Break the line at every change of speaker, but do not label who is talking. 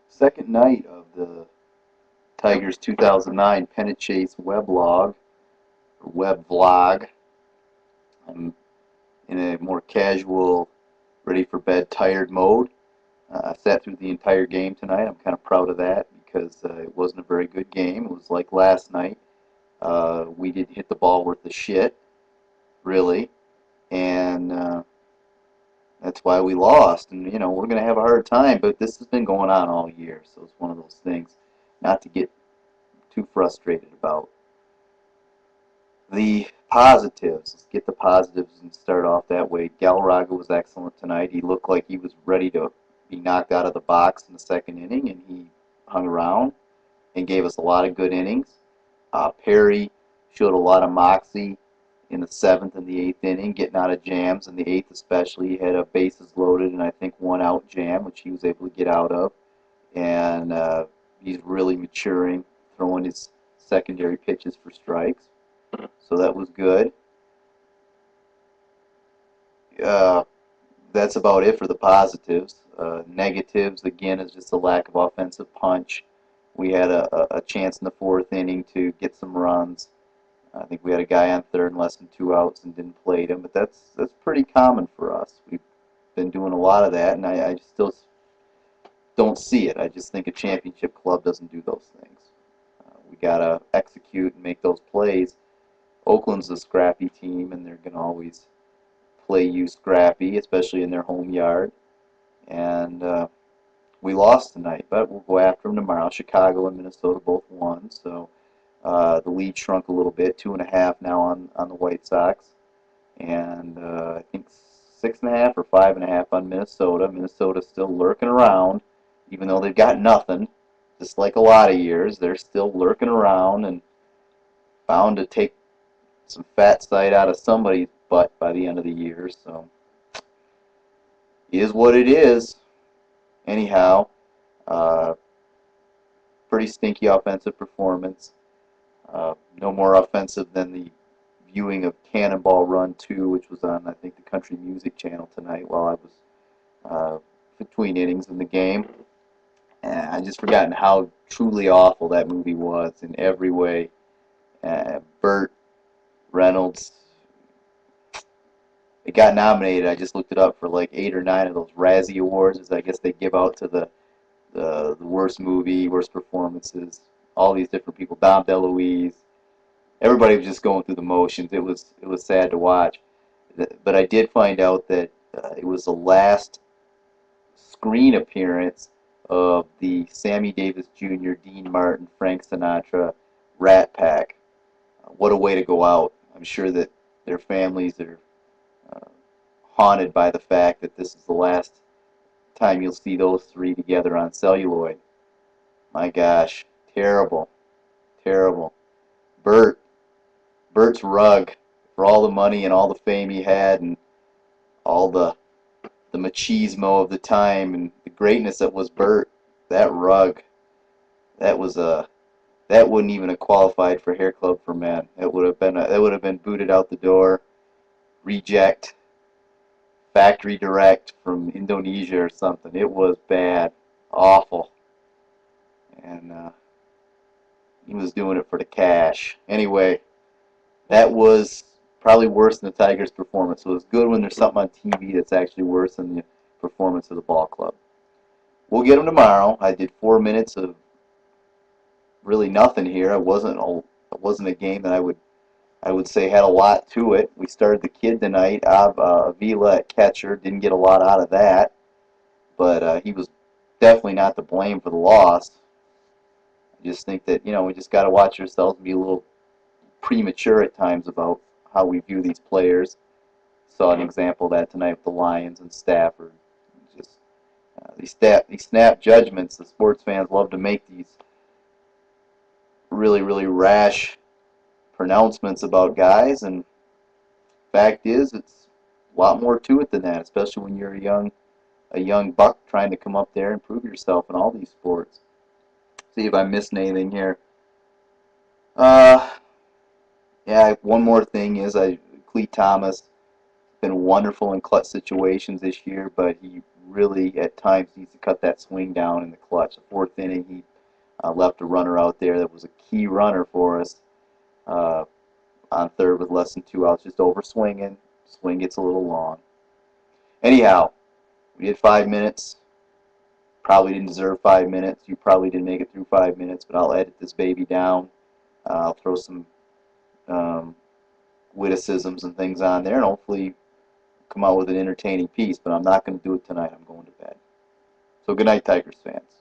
Second night of the Tigers 2009 Pennant Chase weblog, or web vlog. I'm in a more casual, ready for bed, tired mode. I sat through the entire game tonight. I'm kind of proud of that because it wasn't a very good game. It was like last night. We didn't hit the ball worth the shit, really, and that's why we lost. And we're going to have a hard time, but this has been going on all year, so it's one of those things not to get too frustrated about. The positives. Let's get the positives and start off that way. Galarraga was excellent tonight. He looked like he was ready to be knocked out of the box in the second inning, and he hung around and gave us a lot of good innings. Perry showed a lot of moxie in the seventh and the eighth inning, getting out of jams. In the eighth especially, he had a bases loaded and I think one out jam, which he was able to get out of. And he's really maturing, throwing his secondary pitches for strikes. So that was good. That's about it for the positives. Negatives, again, is just a lack of offensive punch. We had a chance in the fourth inning to get some runs. I think we had a guy on third and less than 2 outs and didn't play him, but that's pretty common for us. We've been doing a lot of that, and I still don't see it. I just think a championship club doesn't do those things. We got to execute and make those plays. Oakland's a scrappy team, and they're going to always play you scrappy, especially in their home yard. And we lost tonight, but we'll go after them tomorrow. Chicago and Minnesota both won, so the lead shrunk a little bit, 2.5 now on the White Sox, and I think 6.5 or 5.5 on Minnesota. Minnesota's still lurking around, even though they've got nothing. Just like a lot of years, they're still lurking around and bound to take some fat sight out of somebody's butt by the end of the year. So, it is what it is. Anyhow, pretty stinky offensive performance. No more offensive than the viewing of Cannonball Run 2, which was on, I think, the Country Music Channel tonight while I was between innings in the game. And I just forgotten how truly awful that movie was in every way. Burt Reynolds, it got nominated. I just looked it up for like 8 or 9 of those Razzie Awards, as I guess they give out to the worst movie, worst performances. All these different people. Dom DeLuise. Everybody was just going through the motions. It was sad to watch. But I did find out that it was the last screen appearance of the Sammy Davis Jr., Dean Martin, Frank Sinatra Rat Pack. What a way to go out. I'm sure that their families are haunted by the fact that this is the last time you'll see those three together on celluloid. My gosh, terrible, terrible. Bert's rug, for all the money and all the fame he had and all the machismo of the time and the greatness that was Bert, that rug, that wouldn't even have qualified for Hair Club for Men. That would have been booted out the door, reject, factory direct from Indonesia or something. It was bad, awful, and he was doing it for the cash. Anyway, that was probably worse than the Tigers' performance. So it's good when there's something on TV that's actually worse than the performance of the ball club. We'll get them tomorrow. I did 4 minutes of really nothing here. It wasn't a game that I would say had a lot to it. We started the kid tonight, Avila at catcher. Didn't get a lot out of that, but he was definitely not to blame for the loss. I just think that we just got to watch ourselves and be a little premature at times about how we view these players. Saw an example of that tonight with the Lions and Stafford. Just these snap judgments. The sports fans love to make these really, really rash pronouncements about guys, and fact is, it's a lot more to it than that, especially when you're a young buck trying to come up there and prove yourself in all these sports. See if I missed anything here. Yeah, one more thing is Cleat Thomas been wonderful in clutch situations this year, but he really at times needs to cut that swing down in the clutch. The fourth inning, he left a runner out there that was a key runner for us uh, on third with less than 2 outs, just over swinging. Swing gets a little long. Anyhow, we did 5 minutes. Probably didn't deserve 5 minutes. You probably didn't make it through 5 minutes, but I'll edit this baby down. I'll throw some um, witticisms and things on there, and hopefully come out with an entertaining piece. But I'm not going to do it tonight. I'm going to bed. So good night, Tigers fans.